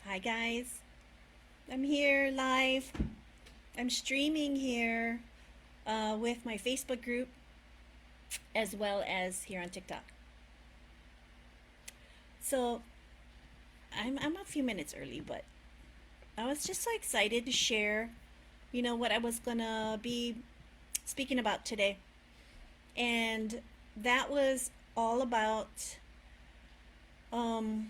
Hi guys, I'm here live. I'm streaming here with my Facebook group as well as here on TikTok. So I'm a few minutes early, but I was just so excited to share, what I was gonna be speaking about today. And that was all about um,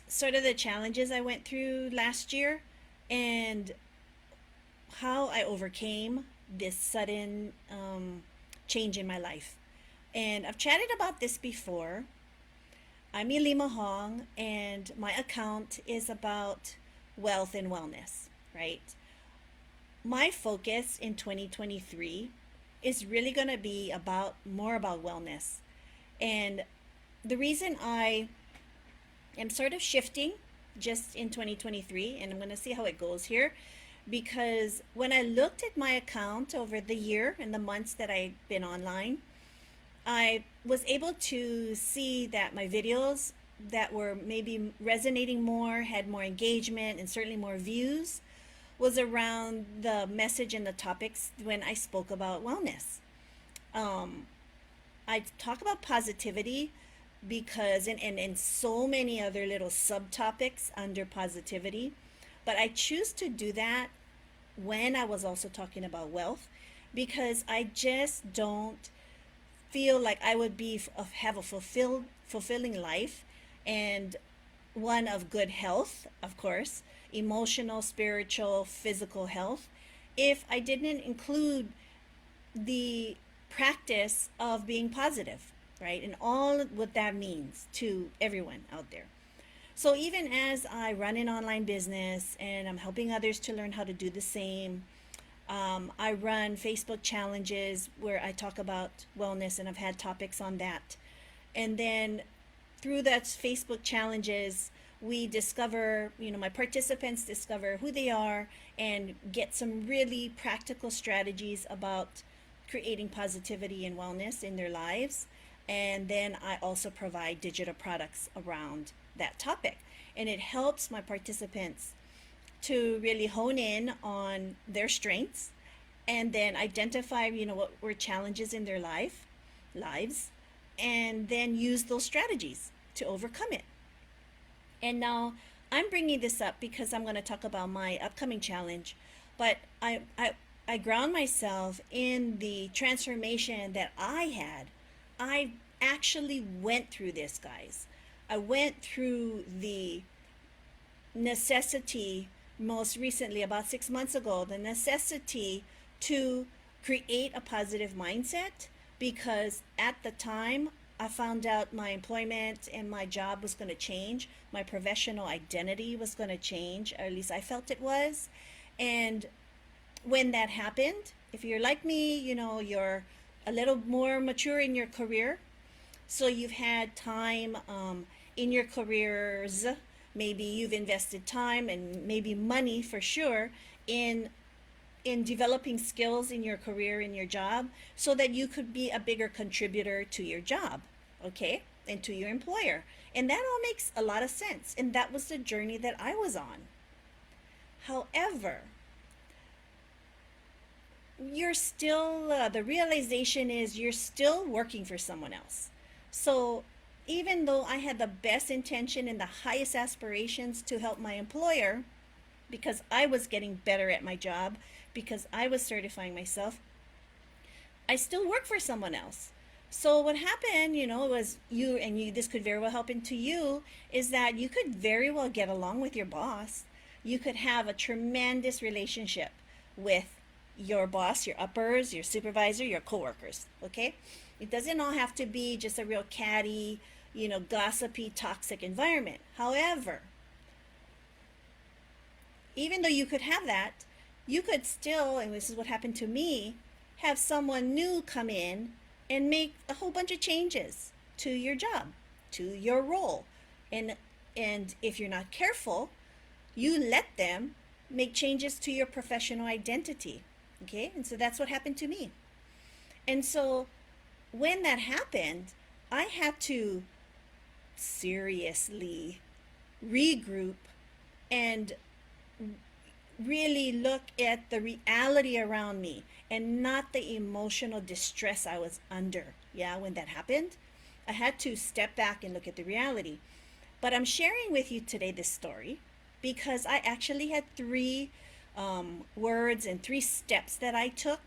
sort of the challenges I went through last year and how I overcame this sudden change in my life. And I've chatted about this before. I'm Ilima, and my account is about wealth and wellness, right? My focus in 2023 is really going to be about more about wellness. And the reason I am sort of shifting just in 2023, and I'm going to see how it goes here, because when I looked at my account over the year and the months that I've been online, I was able to see that my videos that were maybe resonating more, had more engagement, and certainly more views, was around the message and the topics when I spoke about wellness. Um, I talk about positivity because, and so many other little subtopics under positivity, but I choose to do that when I was also talking about wealth because I just don't feel like I would be have a fulfilling life and one of good health, of course, emotional, spiritual, physical health, if I didn't include the practice of being positive, right? And all what that means to everyone out there. So even as I run an online business and I'm helping others to learn how to do the same, I run Facebook challenges where I talk about wellness, and I've had topics on that. And then through that Facebook challenges, we discover, my participants discover who they are and get some really practical strategies about creating positivity and wellness in their lives. And then I also provide digital products around that topic. And it helps my participants to really hone in on their strengths and then identify, what were challenges in their lives, and then use those strategies to overcome it. And now I'm bringing this up because I'm going to talk about my upcoming challenge, but I ground myself in the transformation that I had. I actually went through this, guys. I went through the necessity, most recently about 6 months ago, the necessity to create a positive mindset because at the time I found out my employment and my job was going to change. My professional identity was going to change, or at least I felt it was. And when that happened, if you're like me, you're a little more mature in your career. So you've had time in your careers. Maybe you've invested time and maybe money for sure in developing skills in your career, in your job, so that you could be a bigger contributor to your job, okay, and to your employer. And that all makes a lot of sense. And that was the journey that I was on. However, you're still, the realization is you're still working for someone else. So even though I had the best intention and the highest aspirations to help my employer, because I was getting better at my job, because I was certifying myself, I still work for someone else. So what happened, was this could very well happen to you, is that you could very well get along with your boss. You could have a tremendous relationship with your boss, your uppers, your supervisor, your coworkers, okay? It doesn't all have to be just a real catty, gossipy, toxic environment. However, even though you could have that, you could still, and this is what happened to me, have someone new come in and make a whole bunch of changes to your job, to your role. And if you're not careful, you let them make changes to your professional identity. Okay? And so that's what happened to me. And so when that happened, I had to seriously regroup and really look at the reality around me and not the emotional distress I was under. Yeah, when that happened, I had to step back and look at the reality. But I'm sharing with you today this story because I actually had three words and three steps that I took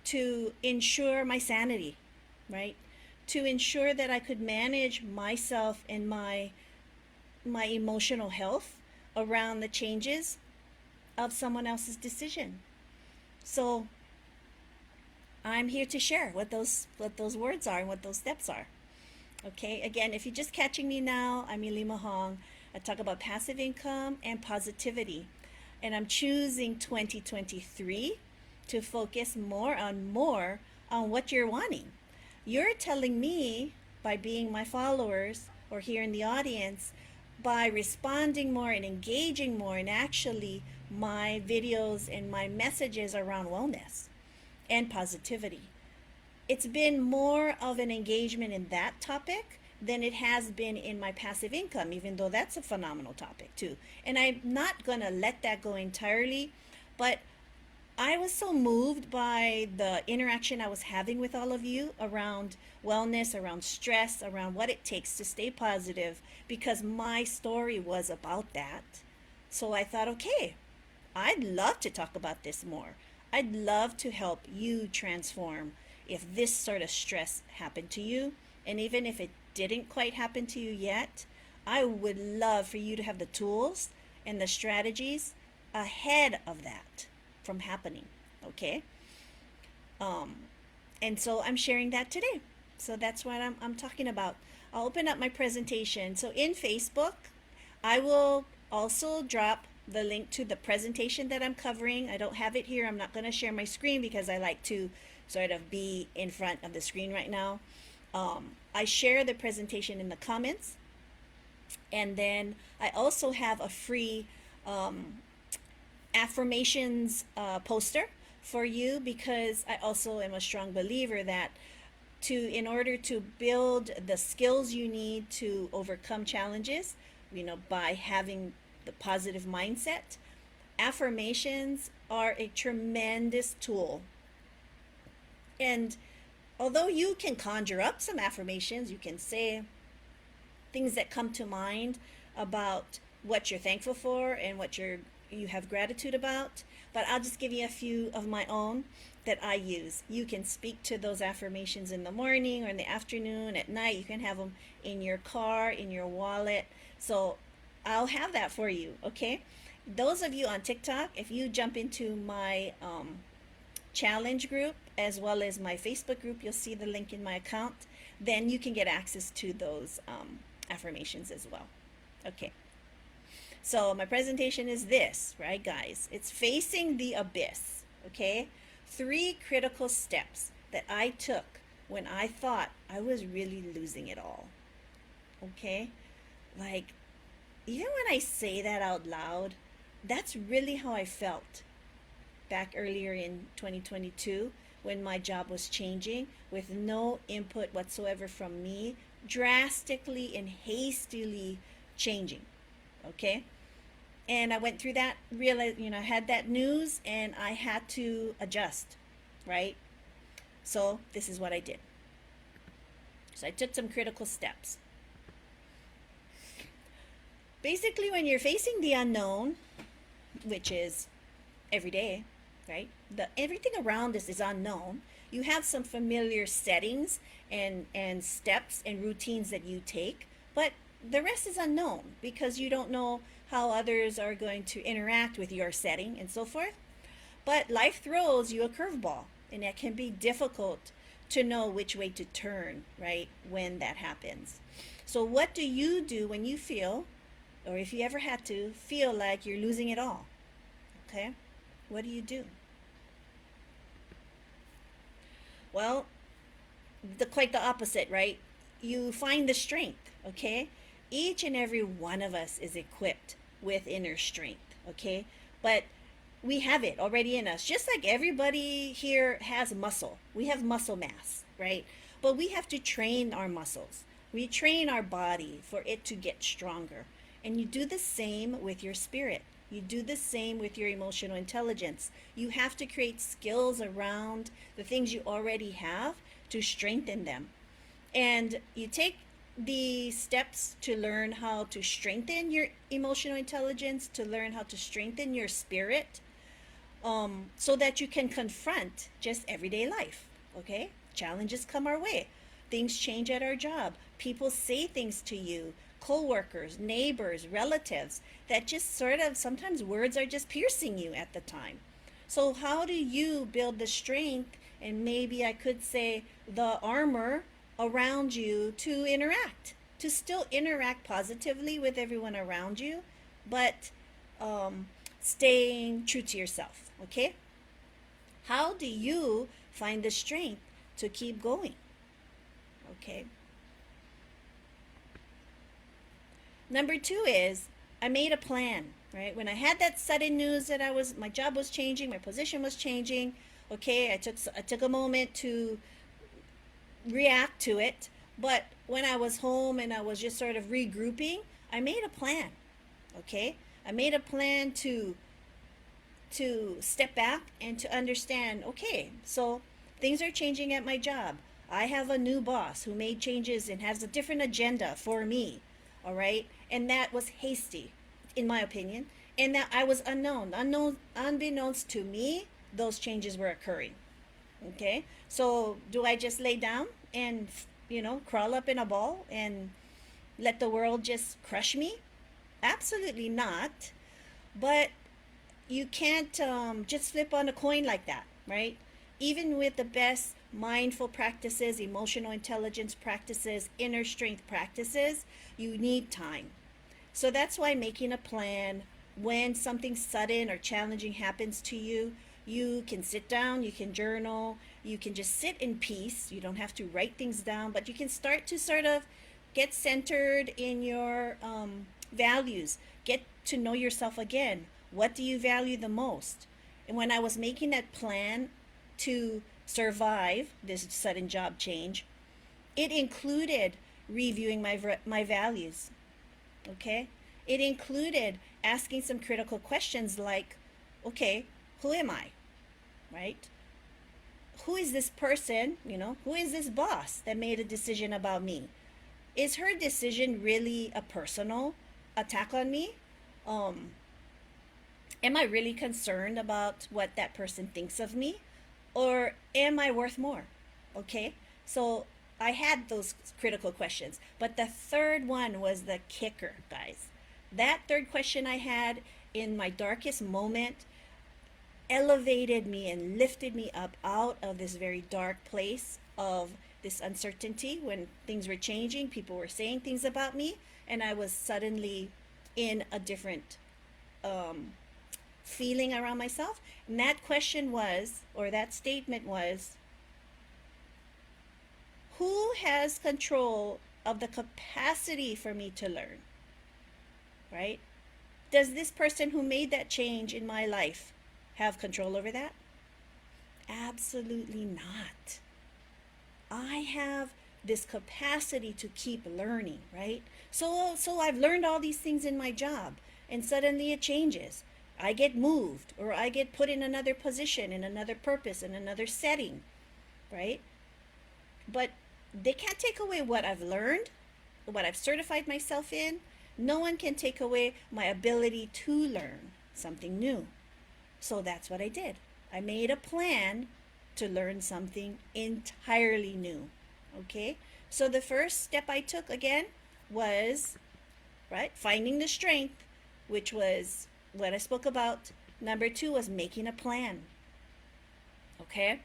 to ensure my sanity, right? To ensure that I could manage myself and my emotional health around the changes of someone else's decision. So I'm here to share what those words are and what those steps are. Okay, again, if you're just catching me now, I'm Ilima Hong. I talk about passive income and positivity. And I'm choosing 2023 to focus more on what you're wanting. You're telling me by being my followers or here in the audience, by responding more and engaging more in actually my videos and my messages around wellness and positivity. It's been more of an engagement in that topic than it has been in my passive income, even though that's a phenomenal topic too. And I'm not going to let that go entirely, but I was so moved by the interaction I was having with all of you around wellness, around stress, around what it takes to stay positive, because my story was about that. So I thought, okay, I'd love to talk about this more. I'd love to help you transform if this sort of stress happened to you. And even if it didn't quite happen to you yet, I would love for you to have the tools and the strategies ahead of that from happening. Okay? Um, and so I'm sharing that today. So that's what I'm talking about. I'll open up my presentation. So in Facebook, I will also drop the link to the presentation that I'm covering. I don't have it here. I'm not going to share my screen because I like to sort of be in front of the screen right now. I share the presentation in the comments. And then I also have a free affirmations poster for you, because I also am a strong believer that in order to build the skills you need to overcome challenges, by having the positive mindset, affirmations are a tremendous tool. And although you can conjure up some affirmations, you can say things that come to mind about what you're thankful for and what you have gratitude about. But I'll just give you a few of my own that I use. You can speak to those affirmations in the morning or in the afternoon, at night. You can have them in your car, in your wallet. So I'll have that for you, okay? Those of you on TikTok, if you jump into my challenge group as well as my Facebook group, you'll see the link in my account. Then you can get access to those affirmations as well. Okay. So my presentation is this, right, guys? It's facing the abyss, okay? 3 critical steps that I took when I thought I was really losing it all, okay? Like, even when I say that out loud, that's really how I felt back earlier in 2022 when my job was changing with no input whatsoever from me, drastically and hastily changing, okay? And I went through that, realized, I had that news and I had to adjust, right? So this is what I did. So I took some critical steps. Basically, when you're facing the unknown, which is every day, right? Everything around us is unknown. You have some familiar settings and steps and routines that you take, but the rest is unknown because you don't know how others are going to interact with your setting and so forth. But life throws you a curveball, and it can be difficult to know which way to turn, right, when that happens. So what do you do when you feel, or if you ever had to, feel like you're losing it all? Okay? What do you do? Well, quite the opposite, right? You find the strength, okay? Each and every one of us is equipped with inner strength, okay? But we have it already in us. Just like everybody here has muscle. We have muscle mass, right? But we have to train our muscles. We train our body for it to get stronger. And you do the same with your spirit. You do the same with your emotional intelligence. You have to create skills around the things you already have to strengthen them. And you take the steps to learn how to strengthen your emotional intelligence, to learn how to strengthen your spirit, so that you can confront just everyday life. Okay? Challenges come our way. Things change at our job. People say things to you, co-workers, neighbors, relatives, that just sort of, sometimes words are just piercing you at the time. So how do you build the strength, and maybe I could say the armor around you, to interact, to still interact positively with everyone around you, but um, staying true to yourself? Okay? How do you find the strength to keep going? Okay. Number two is, I made a plan, right? When I had that sudden news that my job was changing, my position was changing, okay, I took a moment to react to it. But when I was home and I was just sort of regrouping, I made a plan. Okay? I made a plan to step back and to understand, okay, so things are changing at my job. I have a new boss who made changes and has a different agenda for me. All right? And that was hasty, in my opinion. And that I was unbeknownst to me, those changes were occurring. Okay? So do I just lay down and, crawl up in a ball and let the world just crush me? Absolutely not. But you can't just flip on a coin like that, right? Even with the best mindful practices, emotional intelligence practices, inner strength practices, you need time. So that's why making a plan, when something sudden or challenging happens to you, you can sit down, you can journal, you can just sit in peace. You don't have to write things down, but you can start to sort of get centered in your values, get to know yourself again. What do you value the most? And when I was making that plan to survive this sudden job change, it included reviewing my values. Okay? It included asking some critical questions like, okay, who am I? Right? Who is this person? Who is this boss that made a decision about me? Is her decision really a personal attack on me? Um, am I really concerned about what that person thinks of me? Or am I worth more? Okay? So I had those critical questions. But the third one was the kicker, guys. That third question I had in my darkest moment elevated me and lifted me up out of this very dark place of this uncertainty. When things were changing, people were saying things about me, and I was suddenly in a different feeling around myself. And that question was, or that statement was, who has control of the capacity for me to learn? Right? Does this person who made that change in my life have control over that? Absolutely not. I have this capacity to keep learning, right? So I've learned all these things in my job, and suddenly it changes. I get moved, or I get put in another position, in another purpose, in another setting, right? But they can't take away what I've learned, what I've certified myself in. No one can take away my ability to learn something new. So that's what I did. I made a plan to learn something entirely new. Okay? So the first step I took again was, right, finding the strength, which was what I spoke about. Number two was making a plan. Okay?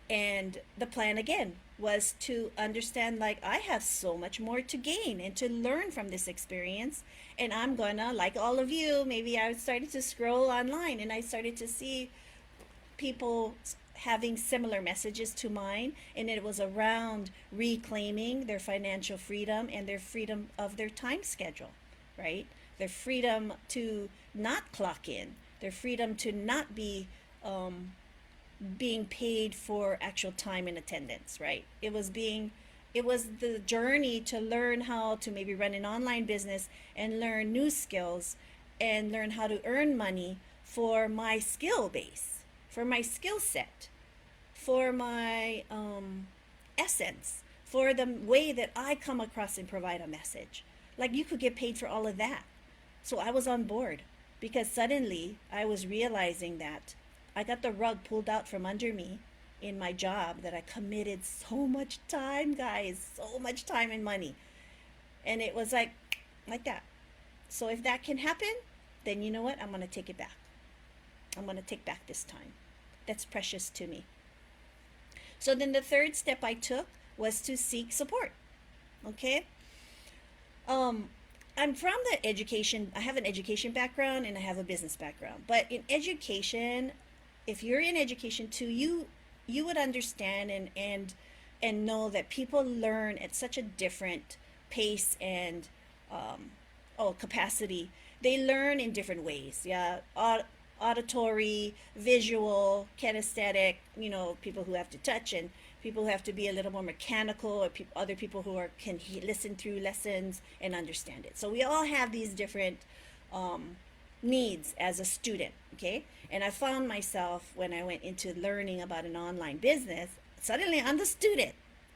And the plan again was to understand, like, I have so much more to gain and to learn from this experience. And I'm gonna, like all of you, maybe I started to scroll online and I started to see people having similar messages to mine, and it was around reclaiming their financial freedom and their freedom of their time schedule, right? Their freedom to not clock in, their freedom to not be being paid for actual time and attendance, right? It was the journey to learn how to maybe run an online business and learn new skills and learn how to earn money for my skill base, for my skill set, for my essence, for the way that I come across and provide a message. Like you could get paid for all of that. So I was on board because suddenly I was realizing that I got the rug pulled out from under me in my job that I committed so much time, guys, so much time and money. And it was like that. So if that can happen, then you know what? I'm going to take it back. I'm going to take back this time. That's precious to me. So then the third step I took was to seek support. Okay? Um I'm from the education, I have an education background and I have a business background. But in education, if you're in education too, you would understand and know that people learn at such a different pace and capacity. They learn in different ways. Yeah, auditory, visual, kinesthetic. People who have to touch and people who have to be a little more mechanical, or other people who can listen through lessons and understand it. So we all have these different um, needs as a student. Okay, and I found myself when I went into learning about an online business. Suddenly, I'm the student.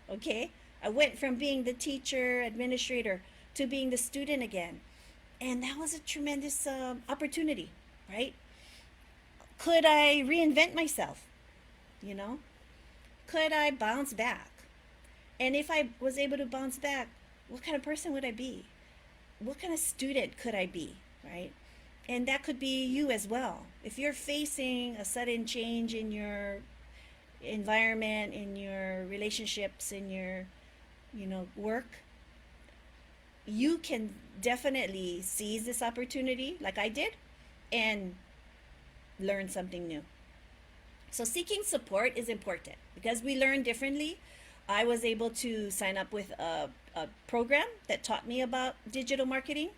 Okay, I went from being the teacher, administrator to being the student again, and that was a tremendous opportunity, right? Could I reinvent myself? You know, could I bounce back? And if I was able to bounce back, what kind of person would I be? What kind of student could I be, right? And that could be you as well. If you're facing a sudden change in your environment, in your relationships, in your, work, you can definitely seize this opportunity like I did and learn something new. So seeking support is important because we learn differently. I was able to sign up with a program that taught me about digital marketing.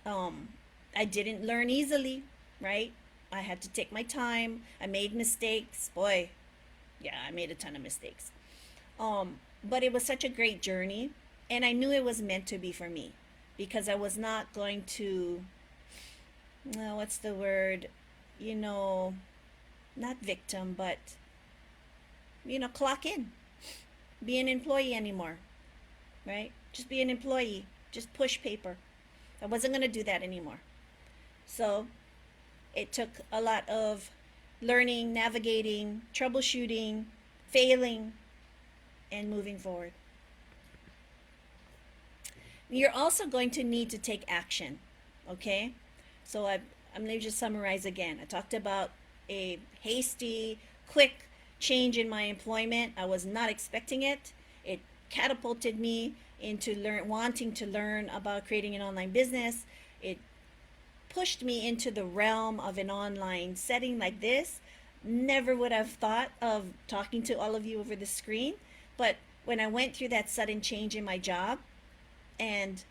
Um, I didn't learn easily, right? I had to take my time. I made mistakes. Boy, yeah, I made a ton of mistakes. But it was such a great journey, and I knew it was meant to be for me because I was not going to, what's the word? You know, not victim, but, clock in, be an employee anymore, right? Just be an employee, just push paper. I wasn't going to do that anymore. So it took a lot of learning, navigating, troubleshooting, failing, and moving forward. You're also going to need to take action, okay? So I'm going to just summarize again. I talked about a hasty, quick change in my employment. I was not expecting it. It catapulted me into wanting to learn about creating an online business. It pushed me into the realm of an online setting like this. Never would have thought of talking to all of you over the screen. But when I went through that sudden change in my job and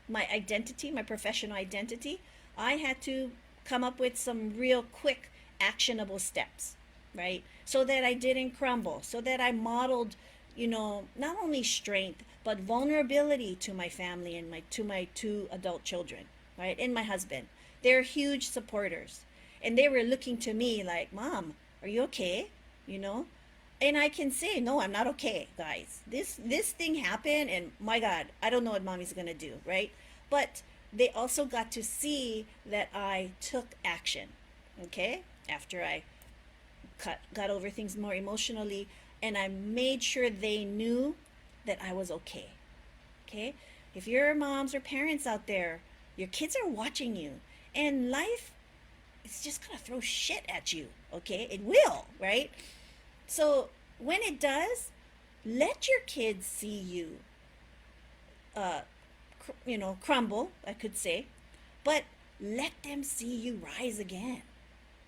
my identity, my professional identity, I had to come up with some real quick, actionable steps, right? So that I didn't crumble, so that I modeled, not only strength, but vulnerability to my family and my two adult children, right? And my husband. They're huge supporters. And they were looking to me like, Mom, are you okay? You know? And I can say, no, I'm not okay, guys. This thing happened, and my God, I don't know what mommy's gonna do, right? But they also got to see that I took action, okay? After I got over things more emotionally, and I made sure they knew that I was okay, okay? If you're moms or parents out there, your kids are watching you, and life is just gonna throw shit at you, okay? It will, right? So when it does, let your kids see you, uh, crumble, I could say, but let them see you rise again.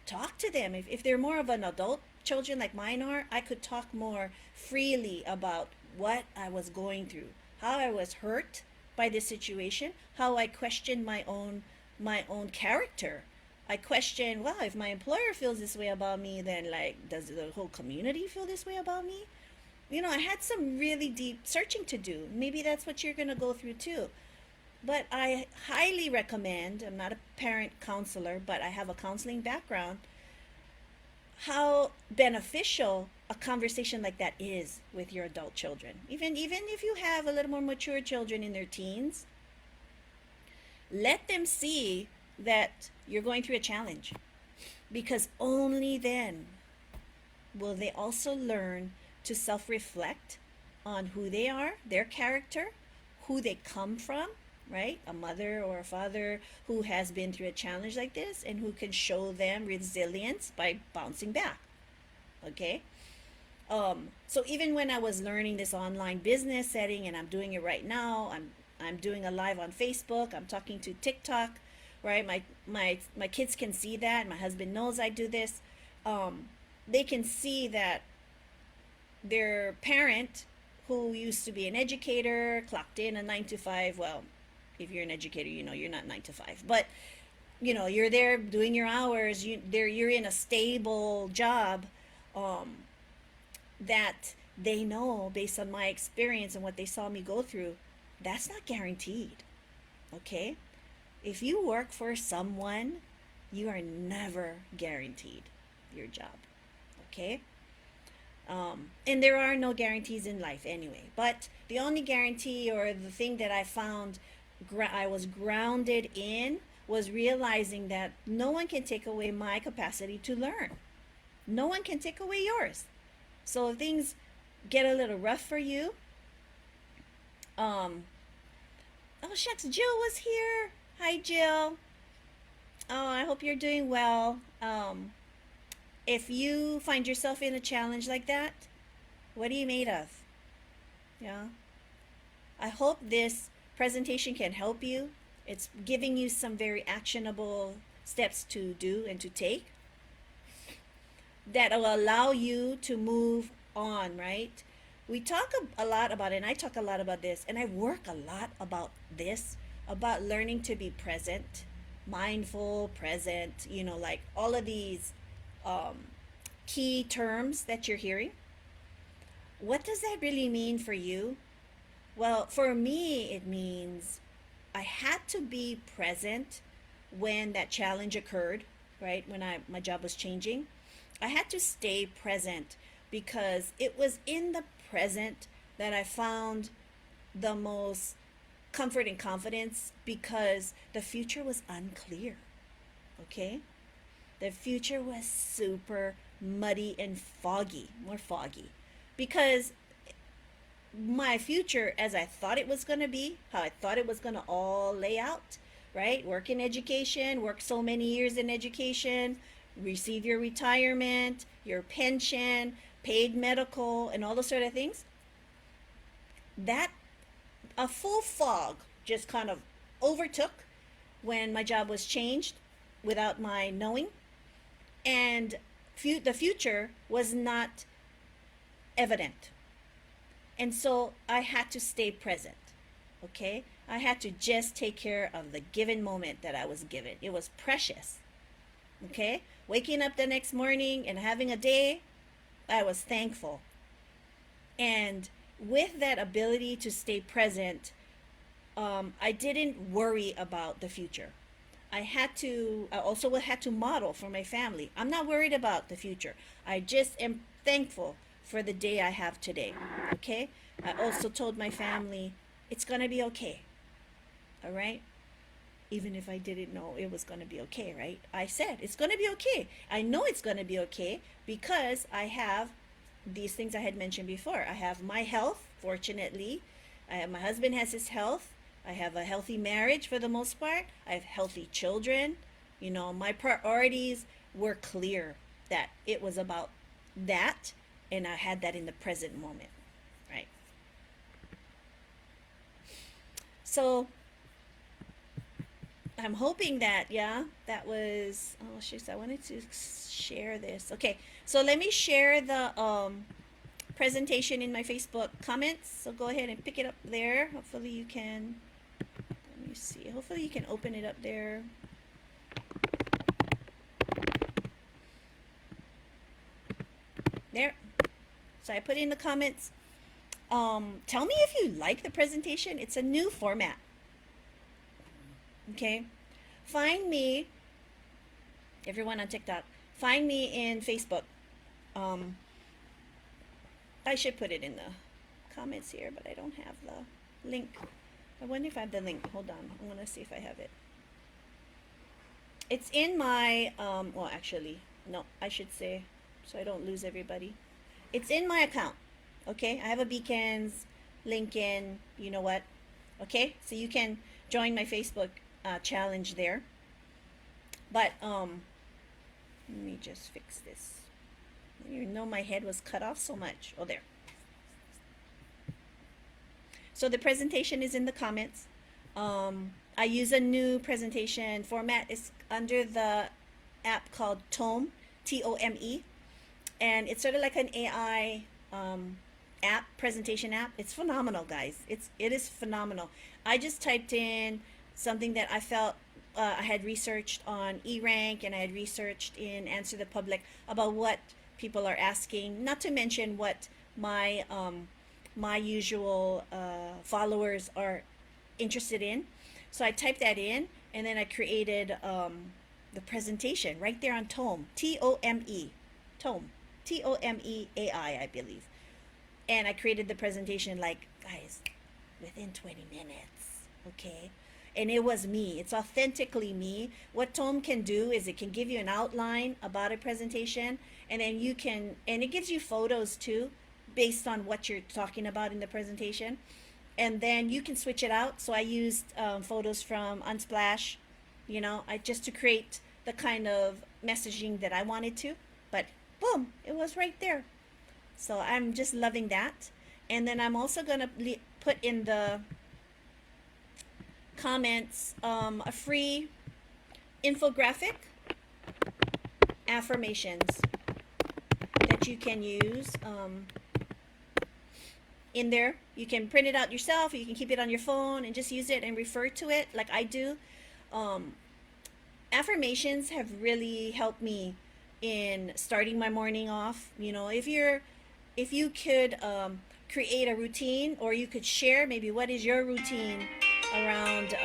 Talk to them. If they're more of an adult children like mine are, I could talk more freely about what I was going through, how I was hurt by this situation, how I questioned my own character. I question, well, if my employer feels this way about me, then like, does the whole community feel this way about me? I had some really deep searching to do. Maybe that's what you're gonna go through too. But I highly recommend, I'm not a parent counselor, but I have a counseling background, how beneficial a conversation like that is with your adult children. Even if you have a little more mature children in their teens, let them see that you're going through a challenge, because only then will they also learn to self-reflect on who they are, their character, who they come from, right? A mother or a father who has been through a challenge like this and who can show them resilience by bouncing back. Okay? So even when I was learning this online business setting, and I'm doing it right now, I'm doing a live on Facebook, I'm talking to TikTok, right? My kids can see that. My husband knows I do this. They can see that their parent, who used to be an educator, clocked in a 9 to 5. Well, if you're an educator, you know you're not 9 to 5, but you're there doing your hours. You're in a stable job, um, that they know based on my experience and what they saw me go through. That's not guaranteed. Okay, if you work for someone, you are never guaranteed your job. Okay. And there are no guarantees in life anyway. But the only guarantee, or the thing that I found I was grounded in, was realizing that no one can take away my capacity to learn. No one can take away yours. So if things get a little rough for you, um, oh shucks, Jill was here. Hi, Jill. Oh, I hope you're doing well. If you find yourself in a challenge like that, what are you made of? Yeah. I hope this presentation can help you. It's giving you some very actionable steps to do and to take that will allow you to move on, right? We talk a lot about it, and I talk a lot about this, and I work a lot about this, about learning to be present, mindful, present, like all of these um, key terms that you're hearing. What does that really mean for you? Well, for me, it means I had to be present when that challenge occurred, right? When my job was changing. I had to stay present, because it was in the present that I found the most comfort and confidence, because the future was unclear. Okay? The future was super muddy and foggy, more foggy, because my future, as I thought it was going to be, how I thought it was going to all lay out, right? Work in education, work so many years in education, receive your retirement, your pension, paid medical, and all those sort of things. That, a full fog just kind of overtook when my job was changed without my knowing. And the future was not evident. And so I had to stay present. Okay? I had to just take care of the given moment that I was given. It was precious. Okay? Waking up the next morning and having a day, I was thankful. And with that ability to stay present, I didn't worry about the future. I also had to model for my family. I'm not worried about the future. I just am thankful for the day I have today. Okay? I also told my family, it's going to be okay. All right? Even if I didn't know it was going to be okay, right? I said, it's going to be okay. I know it's going to be okay, because I have these things I had mentioned before. I have my health, fortunately. My husband has his health. I have a healthy marriage for the most part. I have healthy children. My priorities were clear, that it was about that, and I had that in the present moment, right? So I'm hoping that, yeah, that was, oh, shucks, I wanted to share this. Okay, so let me share the presentation in my Facebook comments. So go ahead and pick it up there. Hopefully you can, let me see, hopefully you can open it up there. There. So I put in the comments. Tell me if you like the presentation. It's a new format. Okay? Find me, everyone on TikTok, find me in Facebook. Um, I should put it in the comments here, but I don't have the link. I wonder if I have the link. Hold on. I'm going to see if I have it. It's in my, well, actually, no, I should say, so I don't lose everybody. It's in my account. Okay? I have a Beacons, LinkedIn, you know what? Okay? So you can join my Facebook challenge there. But, let me just fix this. You know my head was cut off so much. Oh, there. So the presentation is in the comments. I use a new presentation format. It's under the app called Tome, Tome, and it's sort of like an AI app, presentation app. It's phenomenal, guys. It is phenomenal. I just typed in something that I felt I had researched on eRank, and I had researched in Answer the Public about what people are asking. Not to mention what my usual followers are interested in. So I typed that in, and then I created the presentation right there on Tome, Tome, Tome, Tome AI, I believe. And I created the presentation, like, guys, within 20 minutes, okay? And it was me. It's authentically me. What Tome can do is it can give you an outline about a presentation, and then you can, and it gives you photos too, based on what you're talking about in the presentation. And then you can switch it out. So I used photos from Unsplash, I just to create the kind of messaging that I wanted to. But boom, it was right there. So I'm just loving that. And then I'm also gonna put in the comments a free infographic affirmations that you can use. In there. You can print it out yourself, or you can keep it on your phone and just use it and refer to it like I do. Um, Affirmations have really helped me in starting my morning off. If you could create a routine, or you could share maybe what is your routine around.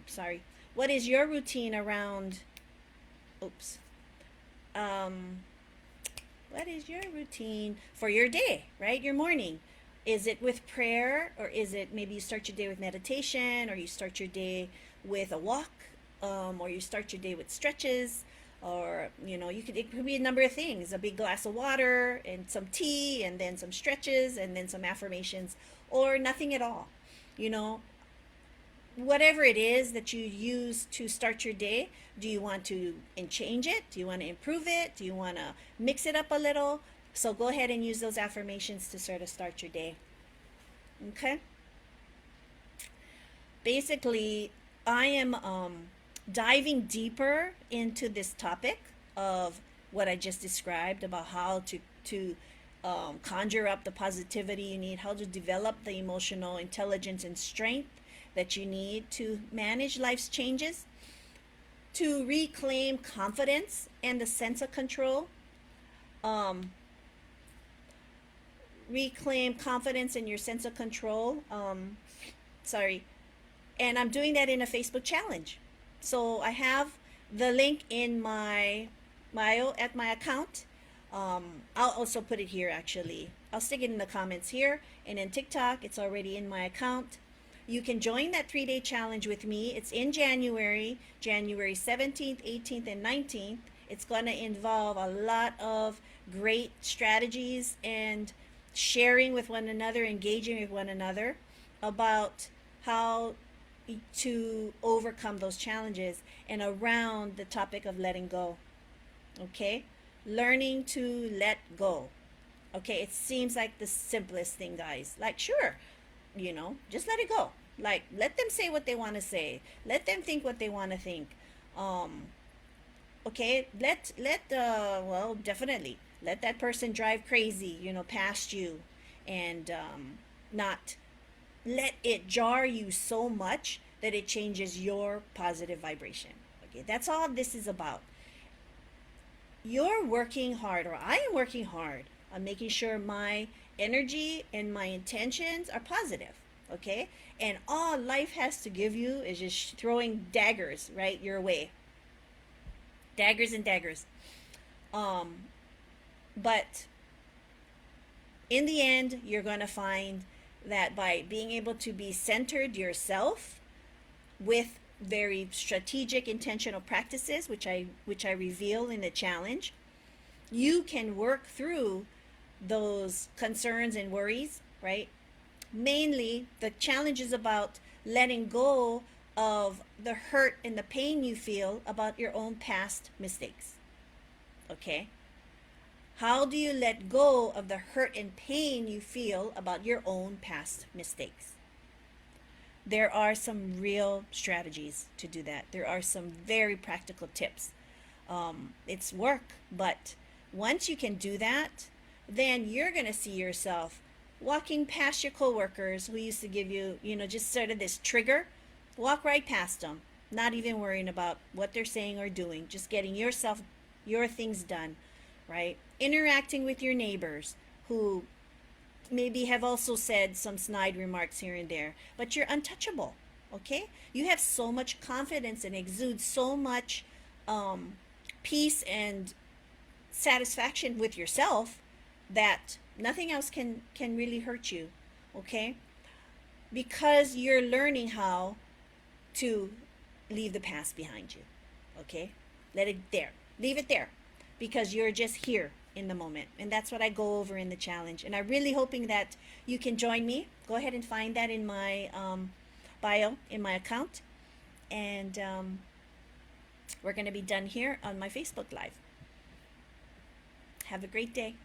Sorry, what is your routine around? Oops. Um, what is your routine for your day, right? Your morning. Is it with prayer, or is it maybe you start your day with meditation, or you start your day with a walk, or you start your day with stretches, or it could be a number of things: a big glass of water and some tea, and then some stretches, and then some affirmations, or nothing at all. You know, whatever it is that you use to start your day, do you want to change it? Do you want to improve it? Do you want to mix it up a little? So go ahead and use those affirmations to sort of start your day. Okay? Basically, I am diving deeper into this topic of what I just described about how to conjure up the positivity you need, how to develop the emotional intelligence and strength that you need to manage life's changes, to reclaim confidence and the sense of control. Um, Reclaim confidence in your sense of control. Sorry. And I'm doing that in a Facebook challenge. So I have the link in my bio at my account. I'll also put it here actually. I'll stick it in the comments here. And in TikTok, it's already in my account. You can join that 3-day challenge with me. It's in January, January 17th, 18th, and 19th. It's going to involve a lot of great strategies and sharing with one another, engaging with one another about how to overcome those challenges, and around the topic of letting go. Okay? Learning to let go. Okay? It seems like the simplest thing, guys. Like, sure, just let it go. Like, let them say what they want to say. Let them think what they want to think. Um, okay? Well, definitely let that person drive crazy, past you, and not let it jar you so much that it changes your positive vibration. Okay, that's all this is about. You're working hard, or I am working hard on making sure my energy and my intentions are positive. okay? And all life has to give you is just throwing daggers right your way. Daggers and daggers. Um, but in the end, you're going to find that by being able to be centered yourself with very strategic intentional practices, which I reveal in the challenge, you can work through those concerns and worries, right? Mainly the challenge is about letting go of the hurt and the pain you feel about your own past mistakes. Okay? How do you let go of the hurt and pain you feel about your own past mistakes? There are some real strategies to do that. There are some very practical tips. It's work, but once you can do that, then you're going to see yourself walking past your coworkers who used to give you, just sort of this trigger. Walk right past them, not even worrying about what they're saying or doing, just getting your things done, right? Interacting with your neighbors who maybe have also said some snide remarks here and there, but you're untouchable, okay? You have so much confidence and exude so much um, peace and satisfaction with yourself that nothing else can really hurt you, okay? Because you're learning how to leave the past behind you, okay? Let it there. Leave it there because you're just here in the moment. And that's what I go over in the challenge. And I'm really hoping that you can join me. Go ahead and find that in my bio, in my account. And we're going to be done here on my Facebook Live. Have a great day.